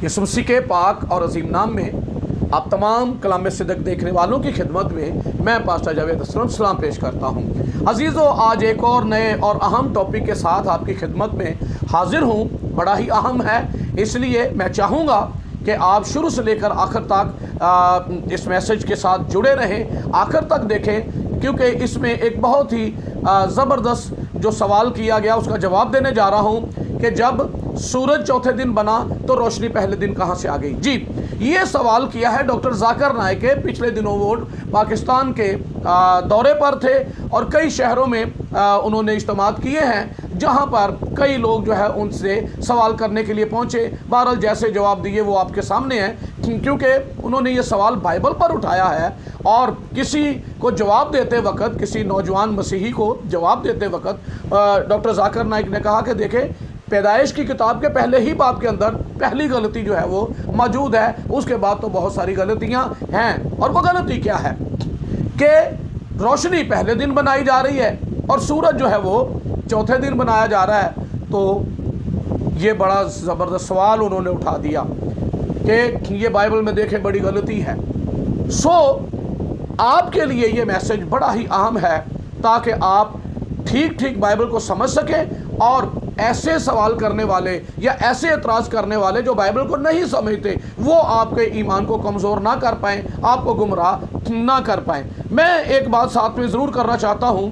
यीशु मसीह के पाक और अजीम नाम में आप तमाम कलाम सिद्दीक़ देखने वालों की खिदमत में मैं पास्टर जावेद असलम सलाम पेश करता हूँ। अजीज़ों, आज एक और नए और अहम टॉपिक के साथ आपकी खिदमत में हाजिर हूँ। बड़ा ही अहम है, इसलिए मैं चाहूँगा कि आप शुरू से लेकर आखिर तक इस मैसेज के साथ जुड़े रहें, आखिर तक देखें, क्योंकि इसमें एक बहुत ही ज़बरदस्त जो सवाल किया गया उसका जवाब देने जा रहा हूँ कि जब सूरज चौथे दिन बना तो रोशनी पहले दिन कहाँ से आ गई। जी, ये सवाल किया है डॉक्टर जाकिर नाइक के। पिछले दिनों वो पाकिस्तान के दौरे पर थे और कई शहरों में उन्होंने इज्तिमात किए हैं, जहाँ पर कई लोग जो है उनसे सवाल करने के लिए पहुँचे। बहरहाल जैसे जवाब दिए वो आपके सामने हैं, क्योंकि उन्होंने ये सवाल बाइबल पर उठाया है और किसी को जवाब देते वक्त, किसी नौजवान मसीही को जवाब देते वक्त डॉक्टर जाकिर नाइक ने कहा कि देखें, पैदाइश की किताब के पहले ही बाब के अंदर पहली गलती जो है वो मौजूद है, उसके बाद तो बहुत सारी गलतियां हैं। और वो गलती क्या है कि रोशनी पहले दिन बनाई जा रही है और सूरज जो है वो चौथे दिन बनाया जा रहा है। तो ये बड़ा ज़बरदस्त सवाल उन्होंने उठा दिया कि ये बाइबल में देखें बड़ी गलती है। आपके लिए ये मैसेज बड़ा ही अहम है ताकि आप ठीक बाइबल को समझ सकें और ऐसे सवाल करने वाले या ऐसे एतराज़ करने वाले जो बाइबल को नहीं समझते, वो आपके ईमान को कमज़ोर ना कर पाएँ, आपको गुमराह ना कर पाएँ। मैं एक बात साथ में ज़रूर करना चाहता हूँ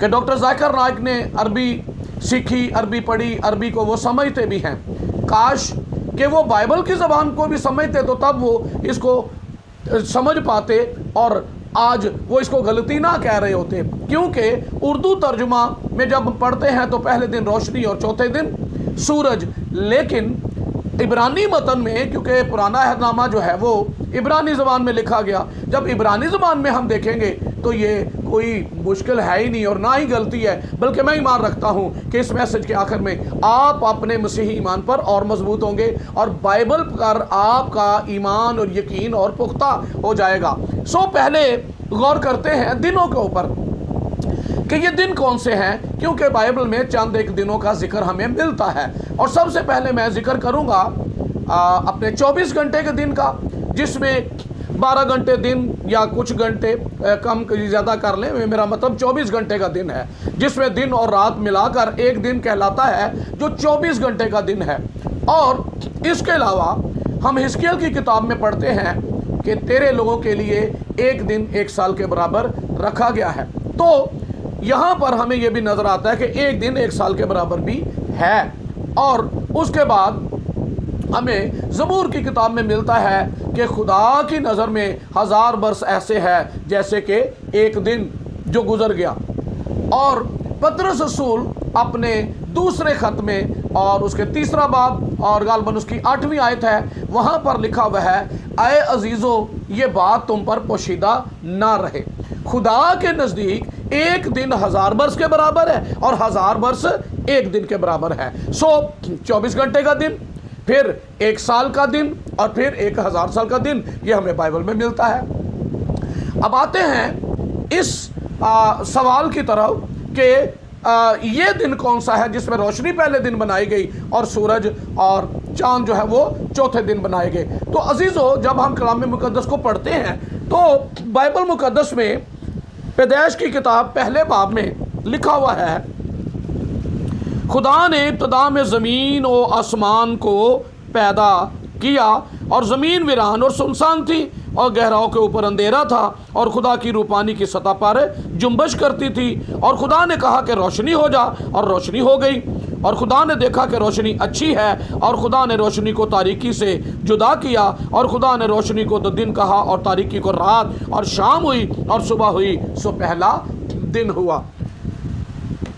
कि डॉक्टर जाकिर नाइक ने अरबी सीखी, अरबी पढ़ी, अरबी को वो समझते भी हैं। काश कि वो बाइबल की ज़बान को भी समझते तो तब वो इसको समझ पाते और आज वो इसको गलती ना कह रहे होते। क्योंकि उर्दू तर्जुमा में जब पढ़ते हैं तो पहले दिन रोशनी और चौथे दिन सूरज, लेकिन इब्रानी मतन में, क्योंकि पुराना अहदनामा जो है वो इब्रानी ज़बान में लिखा गया, जब इब्रानी ज़बान में हम देखेंगे तो ये कोई मुश्किल है ही नहीं और ना ही गलती है, बल्कि मैं ईमान रखता हूँ कि इस मैसेज के आखिर में आप अपने मसीही ईमान पर और मजबूत होंगे और बाइबल पर आपका ईमान और यकीन और पुख्ता हो जाएगा। पहले गौर करते हैं दिनों के ऊपर कि ये दिन कौन से हैं, क्योंकि बाइबल में चंद एक दिनों का जिक्र हमें मिलता है। और सबसे पहले मैं जिक्र करूँगा अपने 24 घंटे के दिन का, जिसमें 12 घंटे दिन या कुछ घंटे कम ज़्यादा कर लें, मेरा मतलब 24 घंटे का दिन है, जिसमें दिन और रात मिलाकर एक दिन कहलाता है, जो 24 घंटे का दिन है। और इसके अलावा हम हिजकिय्याह की किताब में पढ़ते हैं कि तेरे लोगों के लिए एक दिन एक साल के बराबर रखा गया है। तो यहाँ पर हमें यह भी नज़र आता है कि एक दिन एक साल के बराबर भी है। और उसके बाद हमें ज़बूर की किताब में मिलता है कि खुदा की नज़र में 1000 बरस ऐसे है जैसे कि एक दिन जो गुज़र गया। और पतरस रसूल अपने दूसरे ख़त में और उसके तीसरा बाब और गालबन उसकी 8वीं आयत है, वहाँ पर लिखा हुआ है, आए अजीज़ों, ये बात तुम पर पोशीदा ना रहे, खुदा के नज़दीक एक दिन 1000 बरस के बराबर है और 1000 बरस एक दिन के बराबर है। 24 घंटे का दिन, फिर एक साल का दिन और फिर 1000 साल का दिन, ये हमें बाइबल में मिलता है। अब आते हैं इस सवाल की तरफ कि ये दिन कौन सा है जिसमें रोशनी पहले दिन बनाई गई और सूरज और चांद जो है वो चौथे दिन बनाए गए। तो अजीज़ों, जब हम कलाम मुकद्दस को पढ़ते हैं तो बाइबल मुकद्दस में पैदाइश की किताब पहले बाब में लिखा हुआ है, खुदा ने इब्तिदा में ज़मीन और आसमान को पैदा किया और ज़मीन वीरान और सुनसान थी और गहराओं के ऊपर अंधेरा था और खुदा की रूपानी की सतह पर जुम्बश करती थी। और खुदा ने कहा कि रोशनी हो जा, और रोशनी हो गई। और खुदा ने देखा कि रोशनी अच्छी है और खुदा ने रोशनी को तारीकी से जुदा किया और खुदा ने रोशनी को तो दिन कहा और तारीकी को रात, और शाम हुई और सुबह हुई, सो पहला दिन हुआ।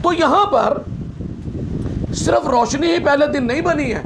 तो यहाँ पर सिर्फ रोशनी ही पहले दिन नहीं बनी है,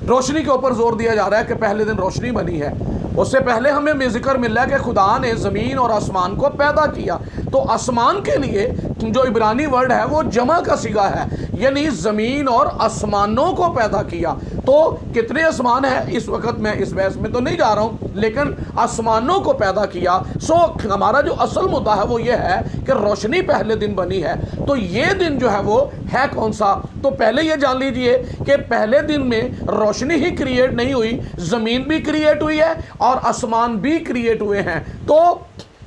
रोशनी के ऊपर जोर दिया जा रहा है कि पहले दिन रोशनी बनी है। उससे पहले हमें जिक्र मिल रहा है कि खुदा ने ज़मीन और आसमान को पैदा किया। तो आसमान के लिए जो इब्रानी वर्ड है वो जमा का सिगा है, यानी ज़मीन और आसमानों को पैदा किया। तो तो कितने आसमान है, इस वक्त मैं इस बहस में तो नहीं जा रहा हूं, लेकिन आसमानों को पैदा किया। सो हमारा जो असल मुद्दा है वो ये है कि रोशनी पहले दिन बनी है। तो ये दिन जो है वो है कौन सा? तो पहले ये जान लीजिए कि पहले दिन में रोशनी ही क्रिएट नहीं हुई, जमीन भी क्रिएट हुई है और आसमान भी क्रिएट हुए हैं। तो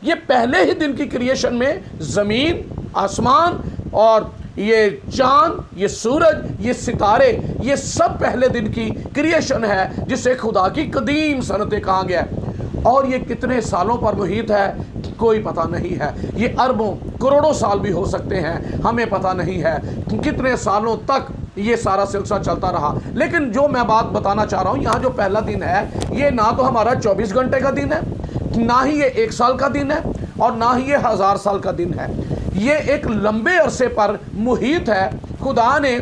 ये पहले ही दिन की क्रिएशन में जमीन, आसमान और ये चांद, ये सूरज, ये सितारे, ये सब पहले दिन की क्रिएशन है, जिसे खुदा की कदीम सनतें कहा गया है। और ये कितने सालों पर मुहित है कोई पता नहीं है। ये अरबों करोड़ों साल भी हो सकते हैं, हमें पता नहीं है कितने सालों तक ये सारा सिलसिला चलता रहा। लेकिन जो मैं बात बताना चाह रहा हूँ, यहाँ जो पहला दिन है ये ना तो हमारा 24 घंटे का दिन है, ना ही ये 1 साल का दिन है और ना ही ये 1000 साल का दिन है। ये एक लंबे अरसे पर मुहित है। खुदा ने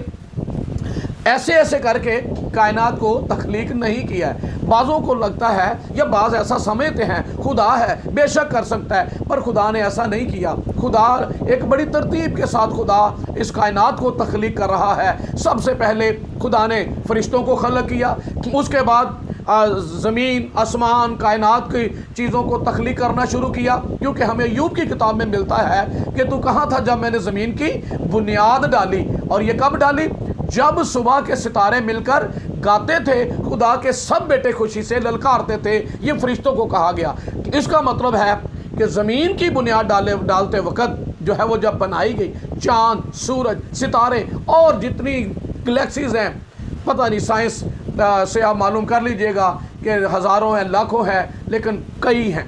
ऐसे ऐसे करके कायनात को तख्लीक नहीं किया है। बाज़ों को लगता है या बाज़ ऐसा समझते हैं खुदा है, बेशक कर सकता है, पर खुदा ने ऐसा नहीं किया। खुदा एक बड़ी तरतीब के साथ खुदा इस कायनात को तख्लीक कर रहा है। सबसे पहले खुदा ने फरिश्तों को खलक किया, उसके बाद ज़मीन, आसमान, कायनात की चीज़ों को तख्लीक करना शुरू किया। क्योंकि हमें अय्यूब की किताब में मिलता है कि तू कहाँ था जब मैंने ज़मीन की बुनियाद डाली। और ये कब डाली? जब सुबह के सितारे मिलकर गाते थे, खुदा के सब बेटे खुशी से ललकारते थे। ये फरिश्तों को कहा गया। इसका मतलब है कि ज़मीन की बुनियाद डालते वक्त जो है वो जब बनाई गई, चांद, सूरज, सितारे और जितनी गैलेक्सीज हैं, पता नहीं, साइंस से आप मालूम कर लीजिएगा कि हज़ारों हैं, लाखों हैं, लेकिन कई हैं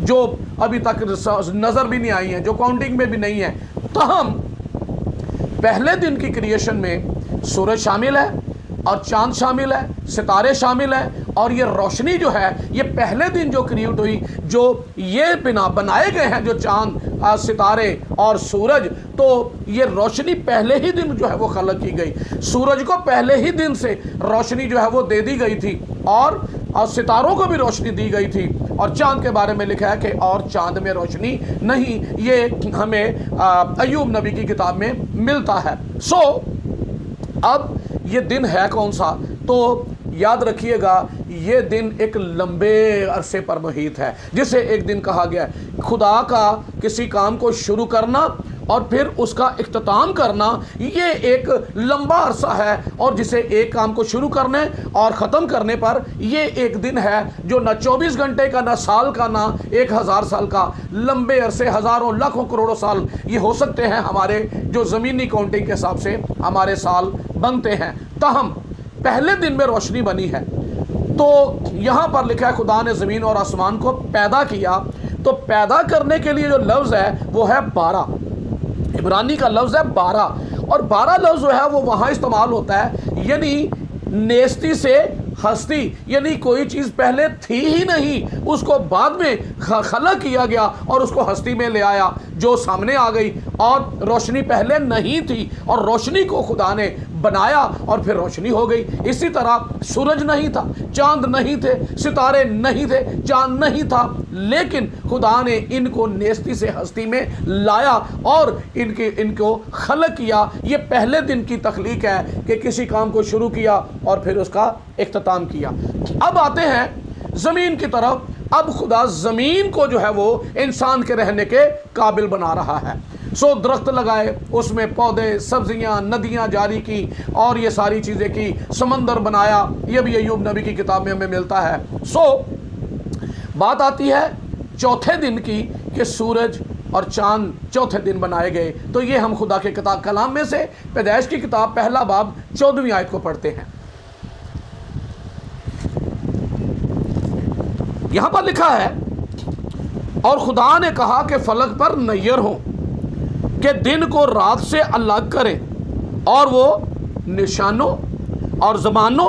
जो अभी तक नज़र भी नहीं आई हैं, जो काउंटिंग में भी नहीं है। तहम पहले दिन की क्रिएशन में सूरज शामिल है और चांद शामिल है, सितारे शामिल हैं, और ये रोशनी जो है ये पहले दिन जो क्रिएट हुई, जो ये बिना बनाए गए हैं, जो चांद, सितारे और सूरज, तो ये रोशनी पहले ही दिन जो है वो खलक की गई। सूरज को पहले ही दिन से रोशनी जो है वो दे दी गई थी और सितारों को भी रोशनी दी गई थी। और चांद के बारे में लिखा है कि और चांद में रोशनी नहीं। ये हमें अय्यूब नबी की किताब में मिलता है। सो अब ये दिन है कौन सा? तो याद रखिएगा, ये दिन एक लंबे अरसे पर मुहित है, जिसे एक दिन कहा गया है। खुदा का किसी काम को शुरू करना और फिर उसका इख्तिताम करना, ये एक लंबा अरसा है, और जिसे एक काम को शुरू करने और ख़त्म करने पर ये एक दिन है जो ना 24 घंटे का, ना साल का, ना 1000 साल का। लंबे अरसे, हज़ारों, लाखों, करोड़ों साल ये हो सकते हैं हमारे जो ज़मीनी काउंटिंग के हिसाब से हमारे साल बनते हैं। ताहम पहले दिन में रोशनी बनी है। तो यहाँ पर लिखा है खुदा ने ज़मीन और आसमान को पैदा किया। तो पैदा करने के लिए जो लफ्ज़ है वो है 12, इब्रानी का लफ्ज़ है 12, और 12 लफ्ज़ जो है वो वहाँ इस्तेमाल होता है, यानी नेस्ती से हस्ती, यानी कोई चीज़ पहले थी ही नहीं, उसको बाद में खलक किया गया और उसको हस्ती में ले आया, जो सामने आ गई। और रोशनी पहले नहीं थी और रोशनी को खुदा ने बनाया और फिर रोशनी हो गई। इसी तरह सूरज नहीं था, चांद नहीं थे, सितारे नहीं थे, चांद नहीं था, लेकिन खुदा ने इनको नेस्ती से हस्ती में लाया और इनको खलक किया। ये पहले दिन की तख्लीक है कि किसी काम को शुरू किया और फिर उसका इख्तिताम किया। अब आते हैं ज़मीन की तरफ। अब खुदा ज़मीन को जो है वो इंसान के रहने के काबिल बना रहा है। सो दरख्त लगाए, उसमें पौधे, सब्जियां, नदियां जारी की और ये सारी चीज़ें की, समंदर बनाया। ये भी अय्यूब नबी की किताब में हमें मिलता है। सो बात आती है चौथे दिन की कि सूरज और चांद चौथे दिन बनाए गए। तो ये हम खुदा के किताब कलाम में से पैदाइश की किताब पहला बाब 14वीं आयत को पढ़ते हैं। यहाँ पर लिखा है, और खुदा ने कहा कि फलक पर नैयर हो कि दिन को रात से अलग करे, और वो निशानों और ज़मानों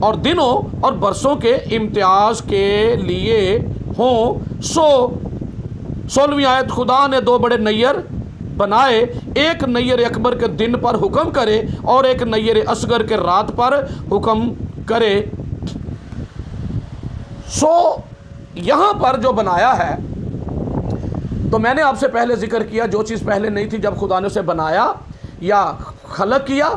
और दिनों और बरसों के इम्तियाज़ के लिए हों। सो 16वीं आयत, खुदा ने 2 बड़े नैयर बनाए, एक नैयर अकबर के दिन पर हुक्म करे और एक नैयर असगर के रात पर हुक्म करे। सो यहाँ पर जो बनाया है, तो मैंने आपसे पहले जिक्र किया, जो चीज़ पहले नहीं थी जब खुदा ने उसे बनाया या खलक किया,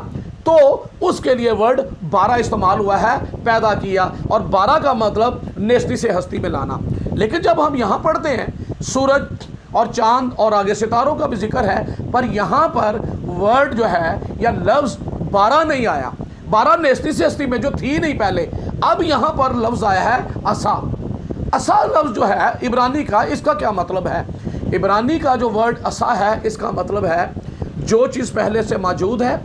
तो उसके लिए वर्ड 12 इस्तेमाल हुआ है, पैदा किया, और 12 का मतलब नेस्ती से हस्ती में लाना। लेकिन जब हम यहाँ पढ़ते हैं सूरज और चांद और आगे सितारों का भी जिक्र है, पर यहाँ पर वर्ड जो है या लफ्ज़ 12 नहीं आया। 12 नेस्ती से हस्ती में जो थी नहीं पहले, अब यहाँ पर लफ्ज़ आया है असा। असा लफ्ज़ जो है इब्रानी का, इसका क्या मतलब है? इब्रानी का जो वर्ड असा है, इसका मतलब है जो चीज़ पहले से मौजूद है।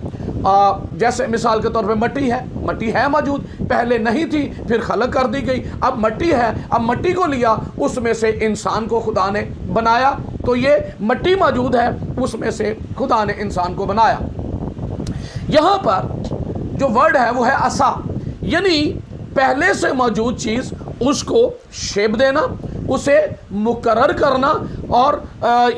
जैसे मिसाल के तौर पे मट्टी है मौजूद, पहले नहीं थी, फिर खलक कर दी गई, अब मट्टी है, अब मट्टी को लिया, उसमें से इंसान को खुदा ने बनाया। तो ये मट्टी मौजूद है, उसमें से खुदा ने इंसान को बनाया। यहाँ पर जो वर्ड है वो है असा, यानी पहले से मौजूद चीज़ उसको शेप देना, उसे मुकर्रर करना। और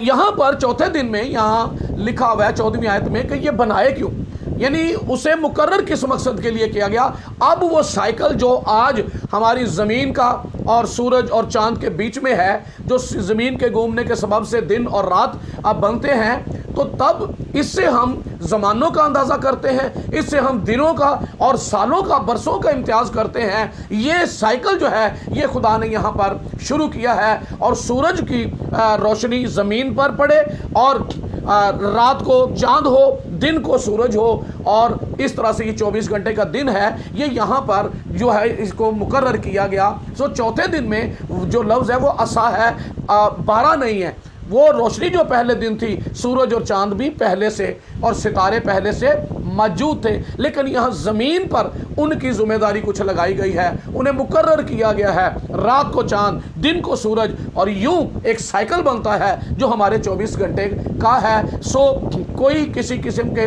यहाँ पर चौथे दिन में यहाँ लिखा हुआ है 14वीं आयत में कि ये बनाए क्यों, यानी उसे मुकर्रर किस मकसद के लिए किया गया। अब वो साइकिल जो आज हमारी ज़मीन का और सूरज और चांद के बीच में है, जो ज़मीन के घूमने के सबब से दिन और रात अब बनते हैं, तो तब इससे हम ज़मानों का अंदाज़ा करते हैं, इससे हम दिनों का और सालों का, बरसों का इम्तियाज़ करते हैं। ये साइकिल जो है ये खुदा ने यहाँ पर शुरू किया है, और सूरज की रोशनी ज़मीन पर पड़े, और रात को चांद हो, दिन को सूरज हो, और इस तरह से ये 24 घंटे का दिन है, ये यहाँ पर जो है इसको मुकर्रर किया गया। सो चौथे दिन में जो लफ्ज़ है वो असा है, 12 नहीं है। वो रोशनी जो पहले दिन थी, सूरज और चांद भी पहले से और सितारे पहले से मौजूद थे, लेकिन यहाँ ज़मीन पर उनकी ज़िम्मेदारी कुछ लगाई गई है, उन्हें मुकर्रर किया गया है, रात को चांद, दिन को सूरज, और यूं एक साइकिल बनता है जो हमारे 24 घंटे का है। सो कोई किसी किस्म के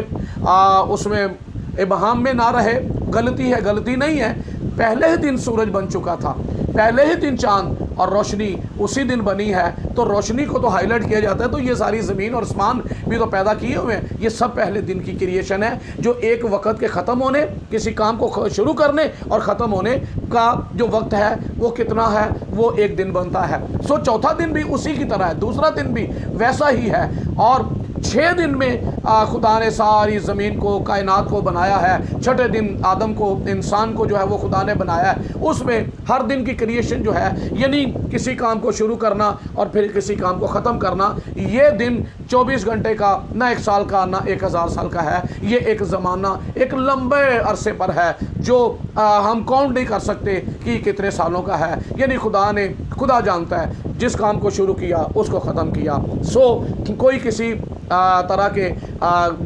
उसमें इबहाम में ना रहे, गलती है, गलती नहीं है। पहले ही दिन सूरज बन चुका था, पहले ही दिन चांद और रोशनी उसी दिन बनी है, तो रोशनी को तो हाईलाइट किया जाता है। तो ये सारी ज़मीन और आसमान भी तो पैदा किए हुए हैं, ये सब पहले दिन की क्रिएशन है, जो एक वक्त के ख़त्म होने, किसी काम को शुरू करने और ख़त्म होने का जो वक्त है वो कितना है, वो एक दिन बनता है। सो चौथा दिन भी उसी की तरह है, दूसरा दिन भी वैसा ही है, और 6 दिन में खुदा ने सारी ज़मीन को, कायनात को बनाया है। छठे दिन आदम को, इंसान को जो है वो खुदा ने बनाया है। उसमें हर दिन की क्रिएशन जो है, यानी किसी काम को शुरू करना और फिर किसी काम को ख़त्म करना, ये दिन 24 घंटे का, ना 1 साल का, ना 1000 साल का है। ये एक ज़माना एक लंबे अरसे पर है, जो हम काउंट नहीं कर सकते कि कितने सालों का है। यानी खुदा जानता है, जिस काम को शुरू किया उसको ख़त्म किया। सो कोई किसी तरह के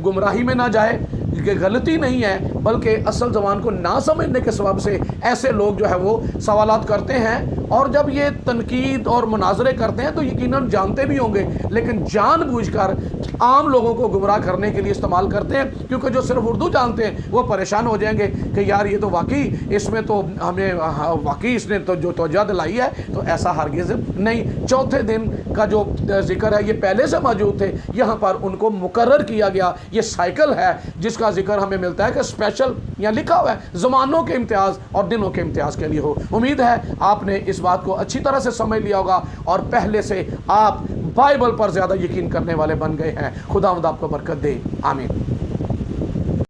गुमराही में ना जाए, कि गलती नहीं है, बल्कि असल ज़बान को ना समझने के सबब से ऐसे लोग जो है वो सवालात करते हैं, और जब ये तनकीद और मुनाजरे करते हैं तो यकीनन जानते भी होंगे, लेकिन जानबूझकर आम लोगों को गुमराह करने के लिए इस्तेमाल करते हैं, क्योंकि जो सिर्फ उर्दू जानते हैं वो परेशान हो जाएंगे कि यार ये तो वाकई इसमें तो हमें वाकई इसने तो जो तवज्जो दिलाई है, तो ऐसा हरगिज़ नहीं। चौथे दिन का जो जिक्र है ये पहले से मौजूद थे, यहाँ पर उनको मुकर्रर किया गया। ये साइकिल है जिसका जिक्र हमें मिलता है कि स्पेशल यहाँ लिखा हुआ है ज़मानों के इम्तियाज़ और दिनों के इम्तियाज़ के लिए हो। उम्मीद है आपने इस बात को अच्छी तरह से समझ लिया होगा, और पहले से आप बाइबल पर ज़्यादा यकीन करने वाले बन गए हैं। खुदावंद आपको बरकत दे, आमीन।